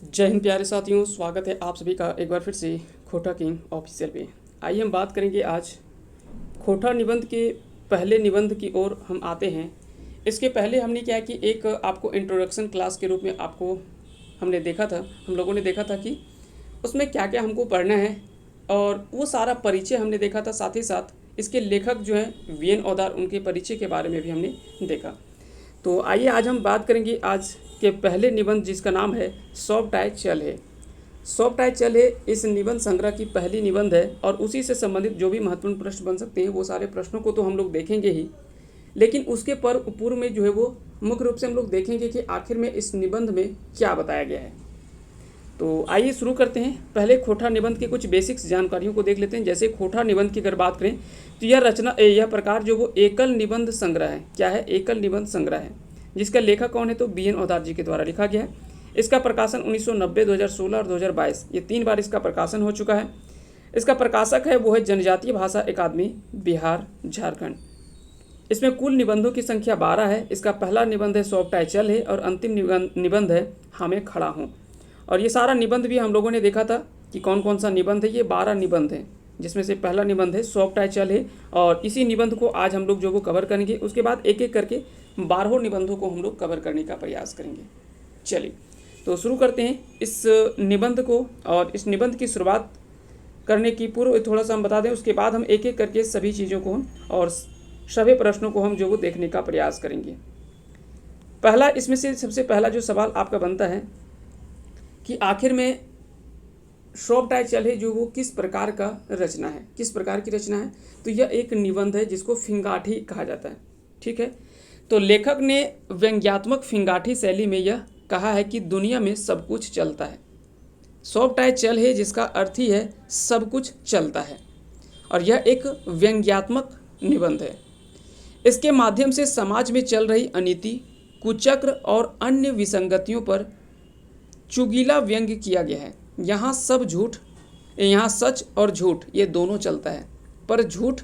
जय हिंद प्यारे साथियों, स्वागत है आप सभी का एक बार फिर से खोटा किंग ऑफिशियल पे। आइए हम बात करेंगे आज खोटा निबंध के पहले निबंध की ओर हम आते हैं। इसके पहले हमने क्या है कि एक आपको इंट्रोडक्शन क्लास के रूप में आपको हम लोगों ने देखा था कि उसमें क्या क्या हमको पढ़ना है, और वो सारा परिचय हमने देखा था। साथ ही साथ इसके लेखक जो हैं वीएन ओदार, उनके परिचय के बारे में भी हमने देखा। तो आइए आज हम बात करेंगे आज के पहले निबंध, जिसका नाम है सॉफ्ट आय चल है। सॉफ्ट आय चल है इस निबंध संग्रह की पहली निबंध है, और उसी से संबंधित जो भी महत्वपूर्ण प्रश्न बन सकते हैं वो सारे प्रश्नों को तो हम लोग देखेंगे ही, लेकिन उसके पूर्व में जो है वो मुख्य रूप से हम लोग देखेंगे कि आखिर में इस निबंध में क्या बताया गया है। तो आइए शुरू करते हैं। पहले खोटा निबंध के कुछ बेसिक्स जानकारियों को देख लेते हैं। जैसे खोटा निबंध की अगर बात करें तो यह प्रकार जो वो एकल निबंध संग्रह है। क्या है? एकल निबंध संग्रह है, जिसका लेखक कौन है? तो बीएन ओदार जी के द्वारा लिखा गया है। इसका प्रकाशन 1990, 2016 और 2022, ये 3 बार इसका प्रकाशन हो चुका है। इसका प्रकाशक है वो है जनजातीय भाषा अकादमी, बिहार, झारखंड। इसमें कुल निबंधों की संख्या 12 है। इसका पहला निबंध है सॉफ्ट आय चल है, और अंतिम निबंध है हाँ मैं खड़ा हूँ। और ये सारा निबंध भी हम लोगों ने देखा था कि कौन कौन सा निबंध है। ये 12 निबंध हैं, जिसमें से पहला निबंध है सॉफ्ट आय चल है, और इसी निबंध को आज हम लोग जो वो कवर करेंगे। उसके बाद एक एक करके 12 निबंधों को हम लोग कवर करने का प्रयास करेंगे। चलिए तो शुरू करते हैं इस निबंध को। और इस निबंध की शुरुआत करने की पूर्व थोड़ा सा हम बता दें, उसके बाद हम एक एक करके सभी चीज़ों को और सभी प्रश्नों को हम जो वो देखने का प्रयास करेंगे। पहला, इसमें से सबसे पहला जो सवाल आपका बनता है कि आखिर में सॉफ्ट आय चल है जो वो किस प्रकार का रचना है, किस प्रकार की रचना है? तो यह एक निबंध है जिसको फिंगाठी कहा जाता है। ठीक है, तो लेखक ने व्यंग्यात्मक फिंगाठी शैली में यह कहा है कि दुनिया में सब कुछ चलता है। सॉफ्ट आय चल है जिसका अर्थ ही है सब कुछ चलता है, और यह एक व्यंग्यात्मक निबंध है। इसके माध्यम से समाज में चल रही अनीति, कुचक्र और अन्य विसंगतियों पर चुगीला व्यंग्य किया गया है। यहाँ सच और झूठ ये दोनों चलता है, पर झूठ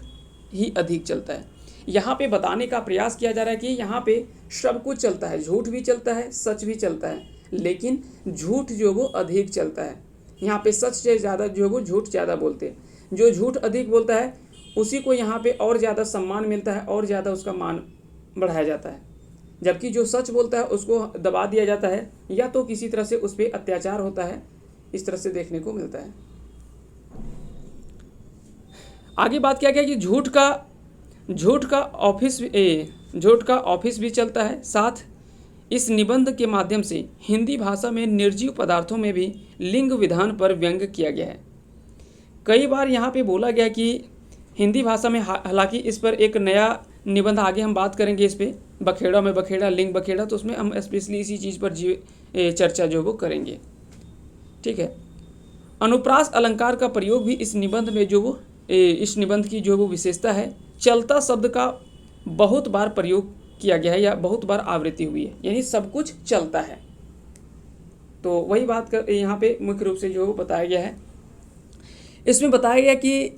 ही अधिक चलता है। यहाँ पे बताने का प्रयास किया जा रहा है कि यहाँ पे सब कुछ चलता है, झूठ भी चलता है, सच भी चलता है, लेकिन झूठ जो वो अधिक चलता है। यहाँ पे सच से ज़्यादा जो वो झूठ ज़्यादा बोलते हैं। जो झूठ अधिक बोलता है उसी को यहाँ पे और ज़्यादा सम्मान मिलता है, और ज़्यादा उसका मान बढ़ाया जाता है, जबकि जो सच बोलता है उसको दबा दिया जाता है, या तो किसी तरह से उस पर अत्याचार होता है। इस तरह से देखने को मिलता है। आगे बात किया गया कि झूठ का ऑफिस भी चलता है। साथ इस निबंध के माध्यम से हिंदी भाषा में निर्जीव पदार्थों में भी लिंग विधान पर व्यंग्य किया गया है। कई बार यहाँ पे बोला गया कि हिंदी भाषा में, हालांकि इस पर एक नया निबंध आगे हम बात करेंगे, इस पर बखेड़ा में बखेड़ा, लिंग बखेड़ा, तो उसमें हम स्पेशली इसी चीज़ पर चर्चा जो वो करेंगे। ठीक है, अनुप्रास अलंकार का प्रयोग भी इस निबंध में इस निबंध की जो वो विशेषता है। चलता शब्द का बहुत बार प्रयोग किया गया है, या बहुत बार आवृत्ति हुई है, यानी सब कुछ चलता है। तो वही बात कर यहाँ पे मुख्य रूप से जो बताया गया है। इसमें बताया गया कि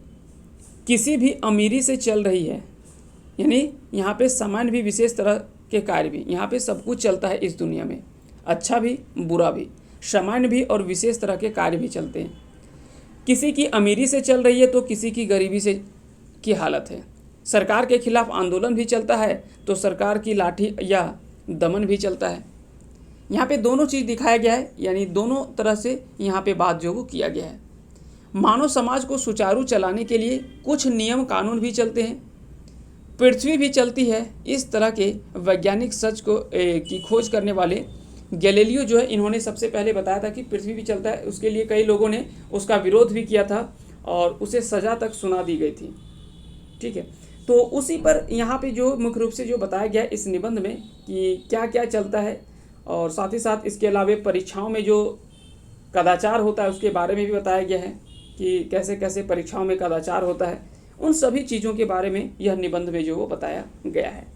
किसी भी अमीरी से चल रही है, यानी यहाँ पे सामान्य भी, विशेष तरह के कार्य भी, यहाँ पे सब कुछ चलता है इस दुनिया में, अच्छा भी बुरा भी, सामान्य भी और विशेष तरह के कार्य भी चलते हैं। किसी की अमीरी से चल रही है तो किसी की गरीबी से की हालत है। सरकार के खिलाफ आंदोलन भी चलता है तो सरकार की लाठी या दमन भी चलता है। यहाँ पे दोनों चीज़ दिखाया गया है, यानी दोनों तरह से यहाँ पे बात जो वो किया गया है। मानव समाज को सुचारू चलाने के लिए कुछ नियम कानून भी चलते हैं। पृथ्वी भी चलती है। इस तरह के वैज्ञानिक सच की खोज करने वाले गैलीलियो जो है, इन्होंने सबसे पहले बताया था कि पृथ्वी भी चलता है। उसके लिए कई लोगों ने उसका विरोध भी किया था, और उसे सज़ा तक सुना दी गई थी। ठीक है, तो उसी पर यहाँ पे जो मुख्य रूप से जो बताया गया इस निबंध में कि क्या क्या चलता है, और साथ ही साथ इसके अलावा परीक्षाओं में जो कदाचार होता है उसके बारे में भी बताया गया है कि कैसे कैसे परीक्षाओं में कदाचार होता है। उन सभी चीज़ों के बारे में यह निबंध में जो वो बताया गया है।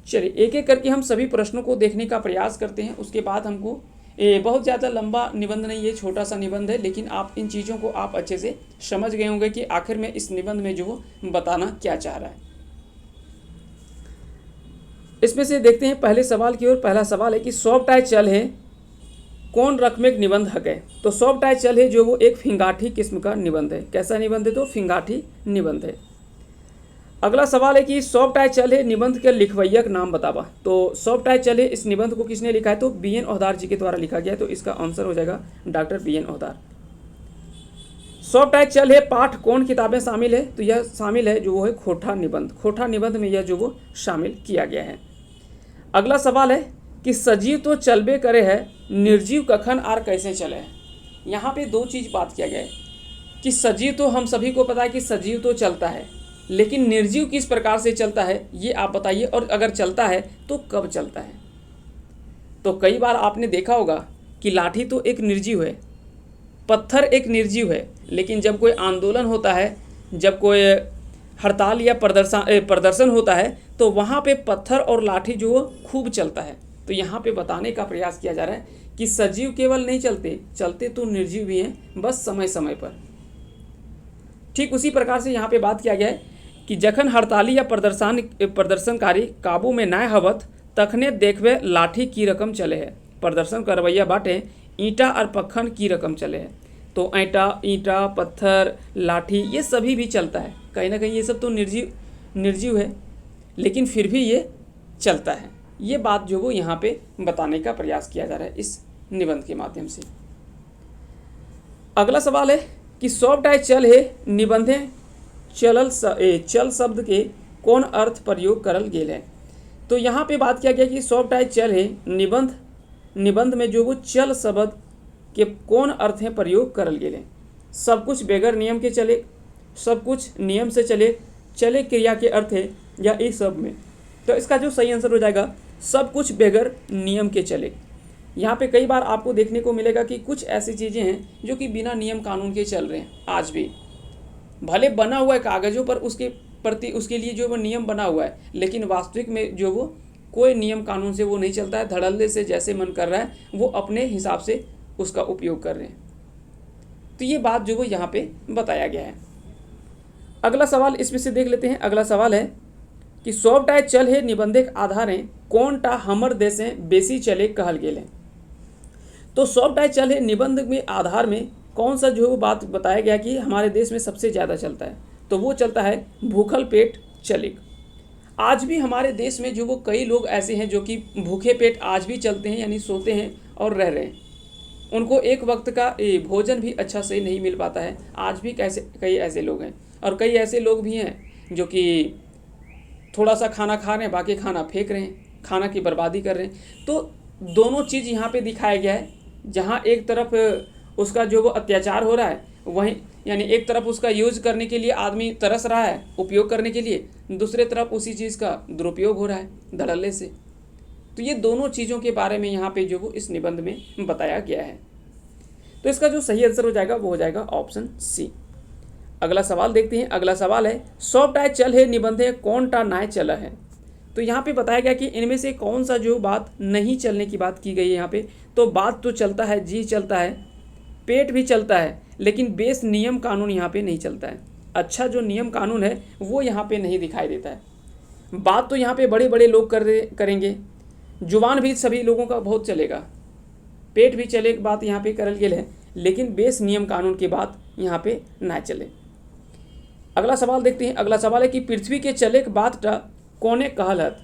चलिए एक एक करके हम सभी प्रश्नों को देखने का प्रयास करते हैं। उसके बाद हमको बहुत ज़्यादा लंबा निबंध नहीं, ये छोटा सा निबंध है, लेकिन आप इन चीज़ों को आप अच्छे से समझ गए होंगे कि आखिर में इस निबंध में जो वो बताना क्या चाह रहा है। इसमें से देखते हैं पहले सवाल की ओर। पहला सवाल है कि सॉफ्ट आय चल है कौन रकमेक निबंध हकै। तो सौंपटाय चल है जो वो एक फिंगाठी किस्म का निबंध है। कैसा निबंध है? तो फिंगाठी निबंध है। अगला सवाल है कि सौंपटाय चल है निबंध के लिखवैया का नाम बतावा। तो सौंपटाय चल है इस निबंध को किसने लिखा है? तो बी.एन. ओहदार जी के द्वारा लिखा गया है। तो इसका आंसर हो जाएगा डॉक्टर बी.एन. ओहदार। सौंपटाय चल है पाठ कौन किताबें शामिल है? तो यह शामिल है जो वो है खोटा निबंध। खोटा निबंध में यह जो वो शामिल किया गया है। अगला सवाल है कि सजीव तो चलबे करे है, निर्जीव कखन आर कैसे चले है। यहाँ पे दो चीज़ बात किया गया है कि सजीव तो हम सभी को पता है कि सजीव तो चलता है, लेकिन निर्जीव किस प्रकार से चलता है ये आप बताइए, और अगर चलता है तो कब चलता है। तो कई बार आपने देखा होगा कि लाठी तो एक निर्जीव है, पत्थर एक निर्जीव है, लेकिन जब कोई आंदोलन होता है, जब कोई हड़ताल या प्रदर्शन होता है, तो वहाँ पे पत्थर और लाठी जो वो खूब चलता है। तो यहाँ पे बताने का प्रयास किया जा रहा है कि सजीव केवल नहीं चलते, चलते तो निर्जीव भी हैं, बस समय समय पर। ठीक उसी प्रकार से यहाँ पे बात किया गया है कि जखन हड़ताली या प्रदर्शनकारी काबू में ना हवत तखने देखबे लाठी की रकम चले है। प्रदर्शन करवैया बाटे ईंटा और पखन की रकम चले है। तो ईंटा पत्थर लाठी ये सभी भी चलता है, कहीं ना कहीं ये सब तो निर्जीव है, लेकिन फिर भी ये चलता है। ये बात जो वो यहाँ पे बताने का प्रयास किया जा रहा है इस निबंध के माध्यम से। अगला सवाल है कि सौंपटाय चल है निबंधे चल शब्द के कौन अर्थ प्रयोग करल गेल है। तो यहाँ पे बात किया गया कि सौंपटाय चल है निबंध में जो वो चल शब्द के कौन अर्थ है प्रयोग करल गेल है। सब कुछ बेगर नियम के चले, सब कुछ नियम से चले क्रिया के अर्थ है या इस सब में। तो इसका जो सही आंसर हो जाएगा सब कुछ बेगर नियम के चले। यहाँ पे कई बार आपको देखने को मिलेगा कि कुछ ऐसी चीज़ें हैं जो कि बिना नियम कानून के चल रहे हैं। आज भी भले बना हुआ है कागज़ों पर, उसके लिए जो वो नियम बना हुआ है, लेकिन वास्तविक में जो वो कोई नियम कानून से वो नहीं चलता है। धड़ल्ले से जैसे मन कर रहा है वो अपने हिसाब से उसका उपयोग कर रहे हैं। तो ये बात जो वो यहाँ पे बताया गया है। अगला सवाल इसमें से देख लेते हैं। अगला सवाल है कि सौंपटाय चल है निबंधे के आधारे कौन टा हमर देशे बेसी चले कहल गेल है। तो सौंपटाय चल है निबंध में आधार में कौन सा जो बात बताया गया कि हमारे देश में सबसे ज़्यादा चलता है, तो वो चलता है भूखल पेट चलिक। आज भी हमारे देश में जो वो कई लोग ऐसे हैं जो कि भूखे पेट आज भी चलते हैं, यानी सोते हैं और रह रहे हैं। उनको एक वक्त का भोजन भी अच्छा से नहीं मिल पाता है। आज भी कई ऐसे लोग हैं, और कई ऐसे लोग भी हैं जो कि थोड़ा सा खाना खा रहे हैं, बाकी खाना फेंक रहे हैं, खाना की बर्बादी कर रहे हैं। तो दोनों चीज़ यहाँ पे दिखाया गया है। जहाँ एक तरफ उसका जो वो अत्याचार हो रहा है, वहीं यानी एक तरफ उसका यूज़ करने के लिए आदमी तरस रहा है, उपयोग करने के लिए, दूसरे तरफ उसी चीज़ का दुरुपयोग हो रहा है धड़ल्ले से। तो ये दोनों चीज़ों के बारे में यहाँ पे जो वो इस निबंध में बताया गया है। तो इसका जो सही आंसर हो जाएगा वो हो जाएगा ऑप्शन सी। अगला सवाल देखते हैं। अगला सवाल है सौंपटाय चल है निबंधे कौन टा नाय चला है। तो यहाँ पे बताया गया कि इनमें से कौन सा जो बात नहीं चलने की बात की गई है। यहाँ पे तो बात तो चलता है, जी चलता है, पेट भी चलता है, लेकिन बेस नियम कानून यहाँ पे नहीं चलता है। अच्छा जो नियम कानून है वो यहाँ पे नहीं दिखाई देता है। बात तो यहाँ पे बड़े बड़े लोग करेंगे, जुबान भी सभी लोगों का बहुत चलेगा, पेट भी चले बात यहाँ पे करल गेल है, लेकिन बेस नियम कानून की बात यहाँ पे ना चले। अगला सवाल देखते हैं। अगला सवाल है कि पृथ्वी के चले के बात टा कौने कहल हत।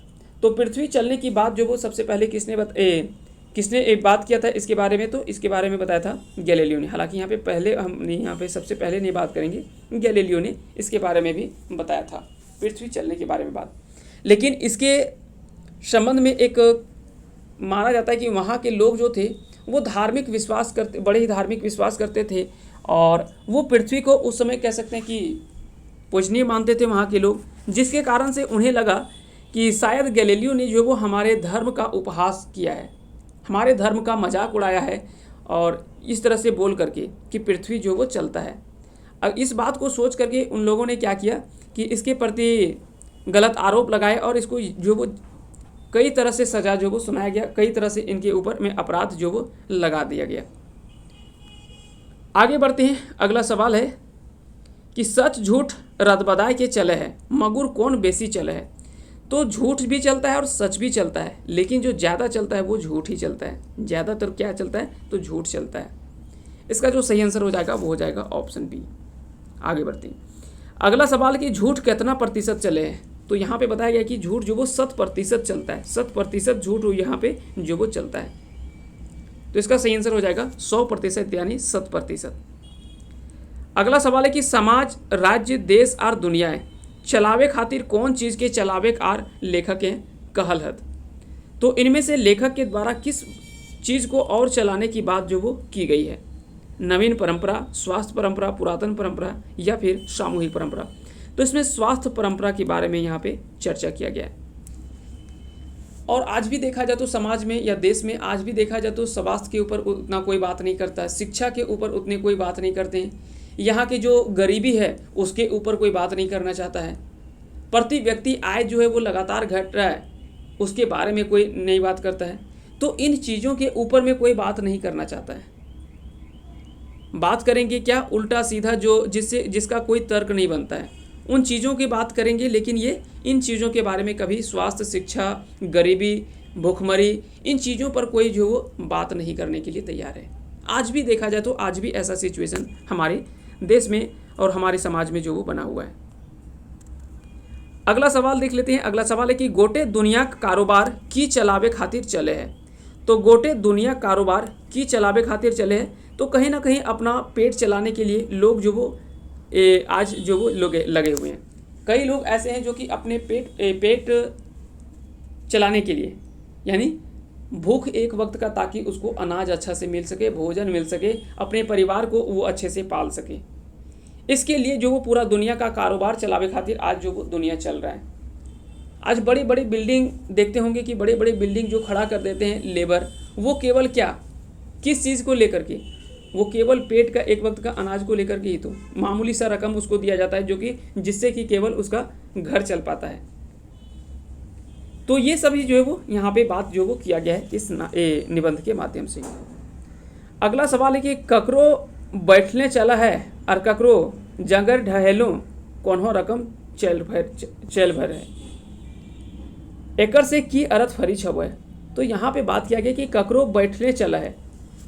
तो पृथ्वी चलने की बात जो वो सबसे पहले किसने बात किया था इसके बारे में, तो इसके बारे में बताया था गैलीलियो ने। हालांकि यहाँ पे पहले हम यहाँ पे सबसे पहले नहीं बात करेंगे, गैलीलियो ने इसके बारे में भी बताया था पृथ्वी चलने के बारे में बात। लेकिन इसके संबंध में एक माना जाता है कि वहाँ के लोग जो थे वो बड़े ही धार्मिक विश्वास करते थे, और वो पृथ्वी को उस समय कह सकते हैं कि पूजनीय मानते थे वहाँ के लोग, जिसके कारण से उन्हें लगा कि शायद गैलीलियो ने जो वो हमारे धर्म का उपहास किया है, हमारे धर्म का मजाक उड़ाया है, और इस तरह से बोल करके कि पृथ्वी जो वो चलता है। अब इस बात को सोच करके उन लोगों ने क्या किया कि इसके प्रति गलत आरोप लगाए, और इसको जो वो कई तरह से सज़ा जो वो सुनाया गया, कई तरह से इनके ऊपर में अपराध जो वो लगा दिया गया। आगे बढ़ते हैं। अगला सवाल है कि सच झूठ रदबदाय के चले है, मगुर कौन बेसी चले है। तो झूठ भी चलता है और सच भी चलता है, लेकिन जो ज़्यादा चलता है वो झूठ ही चलता है। ज़्यादातर क्या चलता है, तो झूठ चलता है। इसका जो सही आंसर हो जाएगा वो हो जाएगा ऑप्शन बी। आगे बढ़ते हैं। अगला सवाल कि झूठ कितना प्रतिशत चले हैं, तो यहाँ पे बताया गया कि झूठ जो वो 100% चलता है। 100% झूठ यहाँ पे जो वो चलता है, तो इसका सही आंसर हो जाएगा 100% यानी 100%। अगला सवाल है कि समाज, राज्य, देश और दुनिया चलावे खातिर कौन चीज़ के चलावे आर लेखक हैं कहलत। तो इनमें से लेखक के द्वारा किस चीज़ को और चलाने की बात जो वो की गई है, नवीन परंपरा, स्वास्थ्य परंपरा, पुरातन परंपरा या फिर सामूहिक परंपरा। तो इसमें स्वास्थ्य परंपरा के बारे में यहाँ पे चर्चा किया गया है। और आज भी देखा जाए तो समाज में या देश में आज भी देखा जाए तो स्वास्थ्य के ऊपर उतना कोई बात नहीं करता है, शिक्षा के ऊपर उतने कोई बात नहीं करते हैं, यहाँ की जो गरीबी है उसके ऊपर कोई बात नहीं करना चाहता है, प्रति व्यक्ति आय जो है वो लगातार घट रहा है उसके बारे में कोई नहीं बात करता है। तो इन चीज़ों के ऊपर में कोई बात नहीं करना चाहता है। बात करेंगे क्या, उल्टा सीधा जो जिसका कोई तर्क नहीं बनता है, उन चीज़ों की बात करेंगे, लेकिन ये इन चीज़ों के बारे में कभी स्वास्थ्य, शिक्षा, गरीबी, भूखमरी, इन चीज़ों पर कोई जो वो बात नहीं करने के लिए तैयार है। आज भी देखा जाए तो आज भी ऐसा सिचुएशन हमारे देश में और हमारे समाज में जो वो बना हुआ है। अगला सवाल देख लेते हैं। अगला सवाल है कि गोटे दुनिया कारोबार की चलावे खातिर चले हैं। तो गोटे दुनिया कारोबार की चलावे खातिर चले हैं, तो कहीं ना कहीं अपना पेट चलाने के लिए लोग जो वो आज जो वो लोग लगे हुए हैं। कई लोग ऐसे हैं जो कि अपने पेट चलाने के लिए, यानी भूख एक वक्त का, ताकि उसको अनाज अच्छा से मिल सके, भोजन मिल सके, अपने परिवार को वो अच्छे से पाल सके, इसके लिए जो वो पूरा दुनिया का कारोबार चलावे खातिर आज जो वो दुनिया चल रहा है। आज बड़ी बड़ी बिल्डिंग देखते होंगे कि बड़े बड़े बिल्डिंग जो खड़ा कर देते हैं लेबर, वो केवल क्या, किस चीज़ को लेकर के, वो केवल पेट का एक वक्त का अनाज को लेकर के ही, तो मामूली सा रकम उसको दिया जाता है जो कि जिससे कि केवल उसका घर चल पाता है। तो ये सभी जो है वो यहाँ पे बात जो वो किया गया है इस निबंध के माध्यम से। अगला सवाल है कि ककरो बैठने चला है और ककरो जंगर ढहेलो कौनो रकम चल भर है, एकर से की अर्थ फरी छब है। तो यहाँ पे बात किया गया कि ककरो बैठने चला है।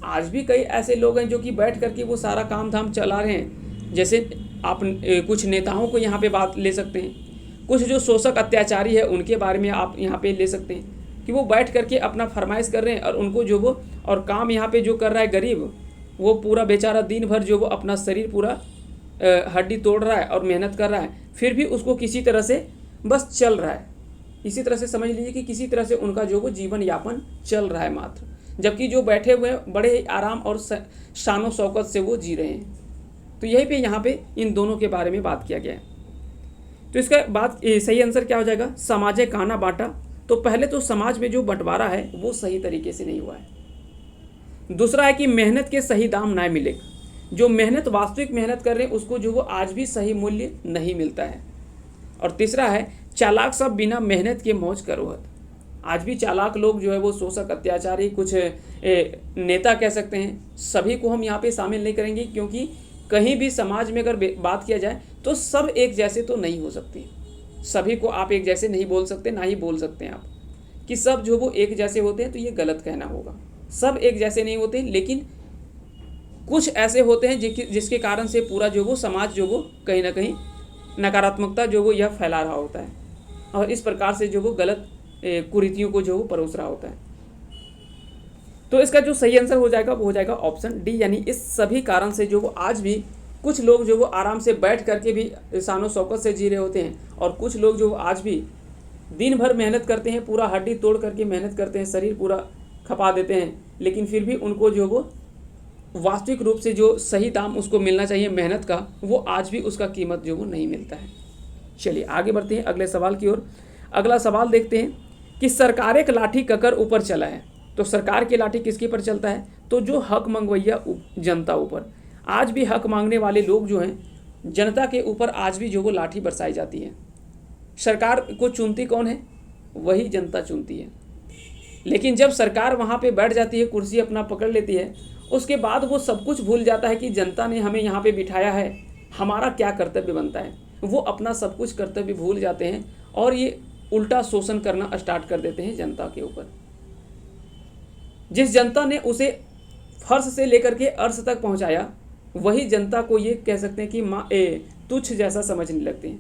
आज भी कई ऐसे लोग हैं जो कि बैठ करके वो सारा काम धाम चला रहे हैं। जैसे आप कुछ नेताओं को यहाँ पे बात ले सकते हैं, कुछ जो शोषक अत्याचारी है उनके बारे में आप यहाँ पे ले सकते हैं कि वो बैठ करके अपना फरमाइश कर रहे हैं, और उनको जो वो और काम यहाँ पे जो कर रहा है गरीब, वो पूरा बेचारा दिन भर जो वो अपना शरीर पूरा हड्डी तोड़ रहा है और मेहनत कर रहा है, फिर भी उसको किसी तरह से बस चल रहा है। इसी तरह से समझ लीजिए कि किसी तरह से उनका जो वो जीवन यापन चल रहा है मात्र, जबकि जो बैठे हुए बड़े ही आराम और शानो शौकत से वो जी रहे हैं। तो यहीं पे यहाँ पे इन दोनों के बारे में बात किया गया है। तो इसका बात सही आंसर क्या हो जाएगा, समाजे काना बांटा। तो पहले तो समाज में जो बंटवारा है वो सही तरीके से नहीं हुआ है। दूसरा है कि मेहनत के सही दाम ना मिले, जो मेहनत वास्तविक मेहनत कर रहे हैं उसको जो वो आज भी सही मूल्य नहीं मिलता है। और तीसरा है चालाक सब बिना मेहनत के मौज करोहत। आज भी चालाक लोग जो है वो शोषक अत्याचारी, कुछ नेता कह सकते हैं, सभी को हम यहाँ पे शामिल नहीं करेंगे, क्योंकि कहीं भी समाज में अगर बात किया जाए तो सब एक जैसे तो नहीं हो सकते। सभी को आप एक जैसे नहीं बोल सकते, ना ही बोल सकते हैं आप कि सब जो वो एक जैसे होते हैं, तो ये गलत कहना होगा। सब एक जैसे नहीं होते, लेकिन कुछ ऐसे होते हैं जिसके कारण से पूरा जो वो समाज जो वो कहीं ना कहीं नकारात्मकता जो वो यह फैला रहा होता है, और इस प्रकार से जो वो गलत कुरीतियों को जो वो परोस रहा होता है। तो इसका जो सही आंसर हो जाएगा वो हो जाएगा ऑप्शन डी, यानी इस सभी कारण से जो वो आज भी कुछ लोग जो वो आराम से बैठ करके भी शानो शौकत से जी रहे होते हैं, और कुछ लोग जो आज भी दिन भर मेहनत करते हैं, पूरा हड्डी तोड़ करके मेहनत करते हैं, शरीर पूरा खपा देते हैं, लेकिन फिर भी उनको जो वो वास्तविक रूप से जो सही दाम उसको मिलना चाहिए मेहनत का, वो आज भी उसका कीमत जो वो नहीं मिलता है। चलिए आगे बढ़ते हैं अगले सवाल की ओर। अगला सवाल देखते हैं कि सरकार एक लाठी ककर ऊपर चला है। तो सरकार की लाठी किसके ऊपर चलता है, तो जो हक मंगवैया जनता ऊपर। आज भी हक मांगने वाले लोग जो हैं, जनता के ऊपर आज भी जो वो लाठी बरसाई जाती है। सरकार को चुनती कौन है, वही जनता चुनती है। लेकिन जब सरकार वहाँ पे बैठ जाती है, कुर्सी अपना पकड़ लेती है, उसके बाद वो सब कुछ भूल जाता है कि जनता ने हमें यहाँ पे बिठाया है, हमारा क्या कर्तव्य बनता है। वो अपना सब कुछ कर्तव्य भूल जाते हैं, और ये उल्टा शोषण करना स्टार्ट कर देते हैं जनता के ऊपर। जिस जनता ने उसे फर्श से लेकर के अर्श तक पहुंचाया, वही जनता को ये कह सकते हैं कि तुच्छ जैसा समझने लगते हैं,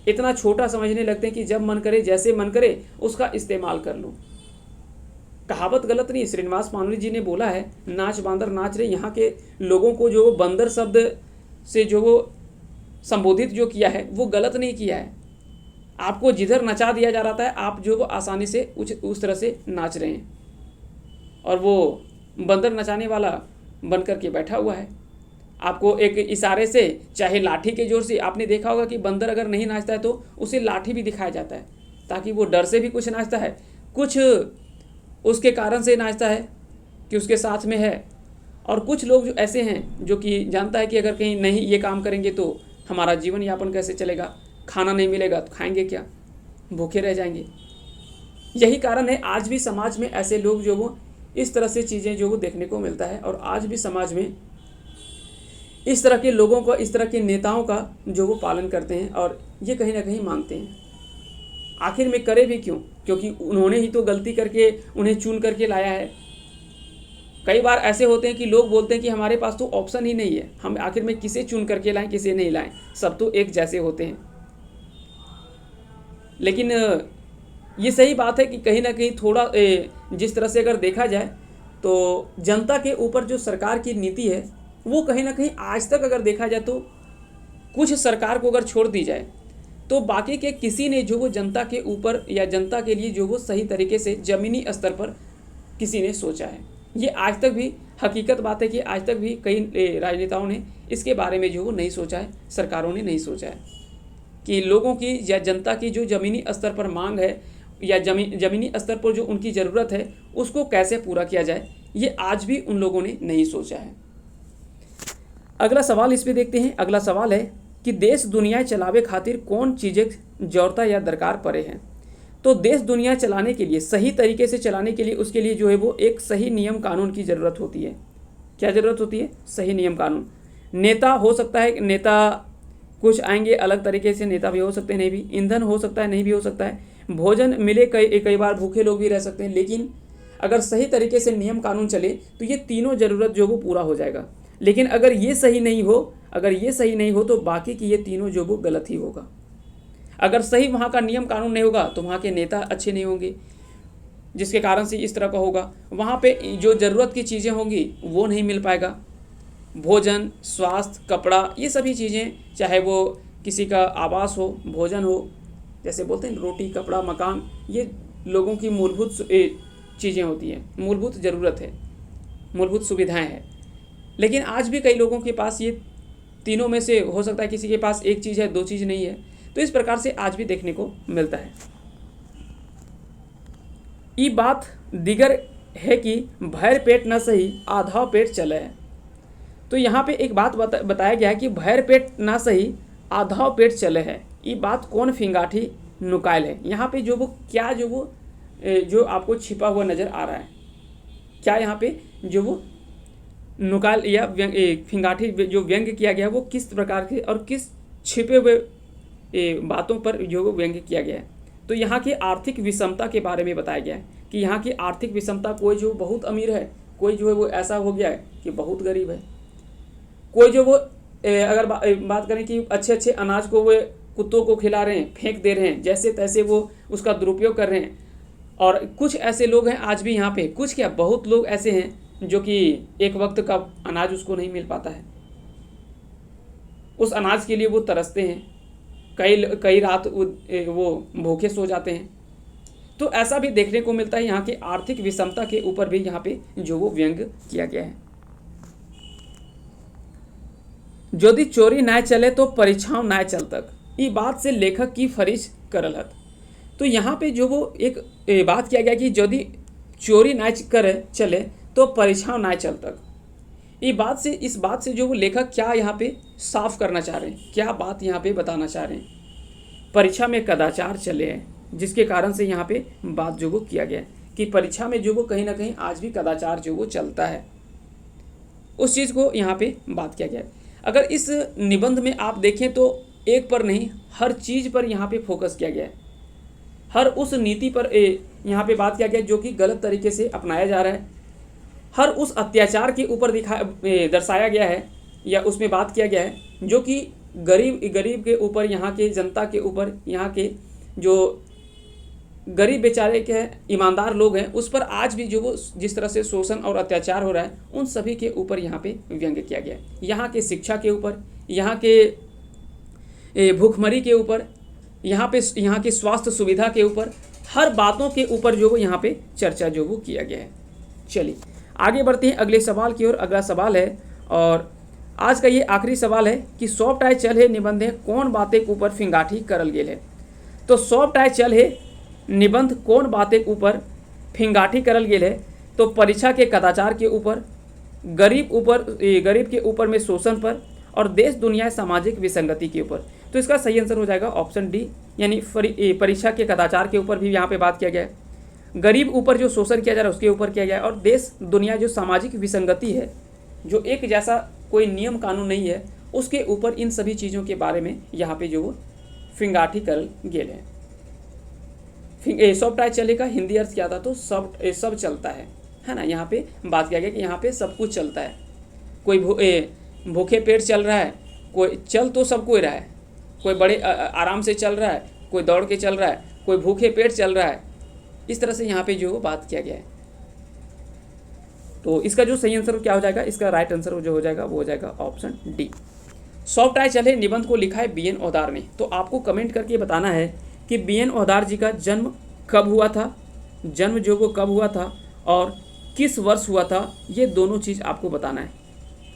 इतना छोटा समझने लगते हैं कि जब मन करे जैसे मन करे उसका इस्तेमाल कर लो। कहावत गलत नहीं, श्रीनिवास मानुली जी ने बोला है, नाच बांदर नाच रहे। यहाँ के लोगों को जो बंदर शब्द से जो वो संबोधित जो किया है वो गलत नहीं किया है। आपको जिधर नचा दिया जा रहा है आप जो वो आसानी से उस तरह से नाच रहे हैं, और वो बंदर नचाने वाला बन कर के बैठा हुआ है। आपको एक इशारे से, चाहे लाठी के जोर से, आपने देखा होगा कि बंदर अगर नहीं नाचता है तो उसे लाठी भी दिखाया जाता है, ताकि वो डर से भी कुछ नाचता है, कुछ उसके कारण से नाचता है कि उसके साथ में है। और कुछ लोग जो ऐसे हैं जो कि जानता है कि अगर कहीं नहीं ये काम करेंगे तो हमारा जीवन यापन कैसे चलेगा, खाना नहीं मिलेगा तो खाएंगे क्या, भूखे रह जाएंगे। यही कारण है आज भी समाज में ऐसे लोग जो वो इस तरह से चीज़ें जो वो देखने को मिलता है, और आज भी समाज में इस तरह के लोगों को, इस तरह के नेताओं का जो वो पालन करते हैं और ये कहीं ना कहीं मानते हैं। आखिर में करे भी क्यों, क्योंकि उन्होंने ही तो गलती करके उन्हें चुन करके लाया है। कई बार ऐसे होते हैं कि लोग बोलते हैं कि हमारे पास तो ऑप्शन ही नहीं है, हम आखिर में किसे चुन करके लाएं, किसे नहीं लाएं, सब तो एक जैसे होते हैं। लेकिन ये सही बात है कि कहीं ना कहीं थोड़ा जिस तरह से अगर देखा जाए तो जनता के ऊपर जो सरकार की नीति है वो कहीं ना कहीं आज तक अगर देखा जाए तो कुछ सरकार को अगर छोड़ दी जाए तो बाकी के किसी ने जो वो जनता के ऊपर या जनता के लिए जो वो सही तरीके से ज़मीनी स्तर पर किसी ने सोचा है। ये आज तक भी हकीकत बात है कि आज तक भी कई राजनेताओं ने इसके बारे में जो वो नहीं सोचा है, सरकारों ने नहीं सोचा है कि लोगों की या जनता की जो ज़मीनी स्तर पर मांग है या ज़मीनी स्तर पर जो उनकी ज़रूरत है उसको कैसे पूरा किया जाए, ये आज भी उन लोगों ने नहीं सोचा है। अगला सवाल इस पे देखते हैं। अगला सवाल है कि देश दुनिया चलावे खातिर कौन चीज़ें जरूरत या दरकार पड़े हैं। तो देश दुनिया चलाने के लिए, सही तरीके से चलाने के लिए, उसके लिए जो है वो एक सही नियम कानून की ज़रूरत होती है। क्या ज़रूरत होती है? सही नियम कानून। नेता हो सकता है, नेता कुछ आएंगे अलग तरीके से, नेता भी हो सकते हैं, नहीं भी। ईंधन हो सकता है, नहीं भी हो सकता है। भोजन मिले, कई बार भूखे लोग भी रह सकते हैं। लेकिन अगर सही तरीके से नियम कानून चले तो ये तीनों ज़रूरत जो वो पूरा हो जाएगा। लेकिन अगर ये सही नहीं हो तो बाकी की ये तीनों जो वो गलत ही होगा। अगर सही वहाँ का नियम कानून नहीं होगा तो वहाँ के नेता अच्छे नहीं होंगे, जिसके कारण से इस तरह का होगा। वहाँ पे जो ज़रूरत की चीज़ें होंगी वो नहीं मिल पाएगा। भोजन, स्वास्थ्य, कपड़ा, ये सभी चीज़ें, चाहे वो किसी का आवास हो, भोजन हो, जैसे बोलते हैं रोटी, कपड़ा, मकान, ये लोगों की मूलभूत चीज़ें होती हैं, मूलभूत ज़रूरत है, मूलभूत सुविधाएं हैं। लेकिन आज भी कई लोगों के पास ये तीनों में से हो सकता है किसी के पास एक चीज़ है, दो चीज़ नहीं है। तो इस प्रकार से आज भी देखने को मिलता है। ये बात दिगर है कि भैर पेट न सही आधा पेट चले है। तो यहाँ पे एक बात बताया गया है कि भैर पेट ना सही आधा पेट चले है। ये बात कौन फिंगाठी नुकायल है। यहाँ पे जो वो क्या जो आपको छिपा हुआ नज़र आ रहा है, क्या यहाँ पे जो वो नुकायल या फिंगाठी जो व्यंग्य किया गया वो किस प्रकार के और किस छिपे हुए बातों पर जो वो व्यंग्य किया गया है। तो यहाँ की आर्थिक विषमता के बारे में बताया गया है कि यहाँ की आर्थिक विषमता, कोई जो बहुत अमीर है, कोई जो है वो ऐसा हो गया है कि बहुत गरीब है। कोई जो वो अगर बात करें कि अच्छे अच्छे अनाज को वो कुत्तों को खिला रहे हैं, फेंक दे रहे हैं, जैसे तैसे वो उसका दुरुपयोग कर रहे हैं। और कुछ ऐसे लोग हैं आज भी यहाँ पे, कुछ क्या बहुत लोग ऐसे हैं जो कि एक वक्त का अनाज उसको नहीं मिल पाता है, उस अनाज के लिए वो तरसते हैं, कई रात वो भूखे सो जाते हैं। तो ऐसा भी देखने को मिलता है। यहाँ की आर्थिक विषमता के ऊपर भी यहाँ पे जो वो व्यंग्य किया गया है। यदि चोरी ना चले तो परीक्षाओं ना चल तक, ये बात से लेखक की फरिश करल हत। तो यहाँ पे जो वो एक बात किया गया कि यदि चोरी ना करे चले तो परीक्षाओं ना चल तक। ये बात से, इस बात से जो वो लेखक क्या यहाँ पे साफ करना चाह रहे हैं, क्या बात यहाँ पे बताना चाह रहे हैं। परीक्षा में कदाचार चले हैं, जिसके कारण से यहाँ पे बात जो वो किया गया है कि परीक्षा में जो वो कहीं ना कहीं आज भी कदाचार जो वो चलता है, उस चीज़ को यहाँ पे बात किया गया है। अगर इस निबंध में आप देखें तो एक पर नहीं, हर चीज़ पर यहाँ पे फोकस किया गया है। हर उस नीति पर यहाँ पे बात किया गया जो कि गलत तरीके से अपनाया जा रहा है, हर उस अत्याचार के ऊपर दर्शाया गया है या उसमें बात किया गया है जो कि गरीब के ऊपर, यहाँ के जनता के ऊपर, यहाँ के जो गरीब बेचारे के ईमानदार लोग हैं उस पर आज भी जो वो जिस तरह से शोषण और अत्याचार हो रहा है उन सभी के ऊपर यहाँ पे व्यंग्य किया गया है। यहाँ के शिक्षा के ऊपर, यहाँ के भूखमरी के ऊपर, यहाँ की स्वास्थ्य सुविधा के ऊपर, हर बातों के ऊपर जो वो यहाँ पे चर्चा जो वो किया गया है। चलिए आगे बढ़ते हैं अगले सवाल की ओर। अगला सवाल है और आज का ये आखिरी सवाल है कि सॉफ्ट आय चल है निबंध है कौन बातें के ऊपर फिंगाठी करल गेल है। तो सॉफ्ट आय चल है निबंध कौन बातें के ऊपर फिंगाठी करल गेल है। तो परीक्षा के कदाचार के ऊपर, गरीब के ऊपर में शोषण पर और देश दुनिया सामाजिक विसंगति के ऊपर। तो इसका सही आंसर हो जाएगा ऑप्शन डी, यानी परीक्षा के कदाचार के ऊपर भी यहाँ पे बात किया गया है, गरीब ऊपर जो शोषण किया जा रहा है उसके ऊपर किया गया है, और देश दुनिया जो सामाजिक विसंगति है, जो एक जैसा कोई नियम कानून नहीं है, उसके ऊपर इन सभी चीज़ों के बारे में यहाँ पे जो वो फिंगाठी करल गेल है। सॉफ्ट आय चले का हिंदी अर्थ क्या था, तो सब चलता है ना। यहाँ पे बात किया गया कि यहाँ पे सब कुछ चलता है। कोई भूखे पेट चल रहा है, कोई चल तो सब कोई रहा है, कोई बड़े आराम से चल रहा है, कोई दौड़ के चल रहा है, कोई भूखे पेट चल रहा है। इस तरह से यहाँ पे जो बात किया गया है। तो इसका जो सही आंसर क्या हो जाएगा, इसका राइट आंसर जो हो जाएगा वो हो जाएगा ऑप्शन डी। सॉफ्ट आय चले निबंध को लिखा है BN ओदार ने। तो आपको कमेंट करके बताना है कि BN ओदार जी का जन्म कब हुआ था, जन्म जो वो कब हुआ था और किस वर्ष हुआ था, ये दोनों चीज़ आपको बताना है।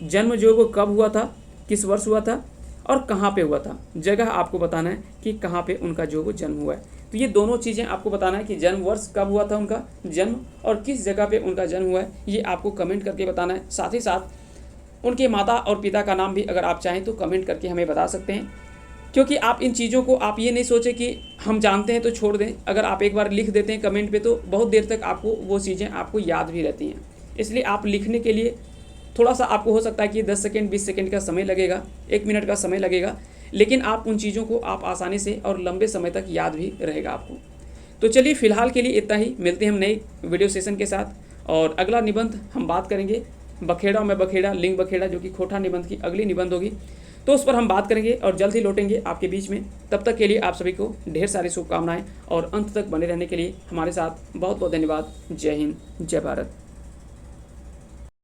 जन्म जो वो कब हुआ था, किस वर्ष हुआ था और कहाँ पे हुआ था, जगह आपको बताना है कि कहाँ पे उनका जो वो जन्म हुआ है। तो ये दोनों चीज़ें आपको बताना है कि जन्म वर्ष कब हुआ था उनका जन्म और किस जगह पे उनका जन्म हुआ है, ये आपको कमेंट करके बताना है। साथ ही साथ उनके माता और पिता का नाम भी अगर आप चाहें तो कमेंट करके हमें बता सकते हैं, क्योंकि आप इन चीज़ों को आप ये नहीं सोचें कि हम जानते हैं तो छोड़ दें। अगर आप एक बार लिख देते हैं कमेंट पे तो बहुत देर तक आपको वो चीज़ें आपको याद भी रहती हैं। इसलिए आप लिखने के लिए थोड़ा सा आपको हो सकता है कि 10 सेकेंड 20 सेकेंड का समय लगेगा, 1 मिनट का समय लगेगा, लेकिन आप उन चीज़ों को आप आसानी से और लंबे समय तक याद भी रहेगा आपको। तो चलिए फ़िलहाल के लिए इतना ही, मिलते हैं हम नई वीडियो सेशन के साथ। और अगला निबंध हम बात करेंगे बखेड़ा में बखेड़ा, लिंग बखेड़ा, जो कि खोटा निबंध की अगली निबंध होगी, तो उस पर हम बात करेंगे और जल्द ही लौटेंगे आपके बीच में। तब तक के लिए आप सभी को ढेर सारी शुभकामनाएं और अंत तक बने रहने के लिए हमारे साथ बहुत बहुत धन्यवाद। जय हिंद, जय भारत।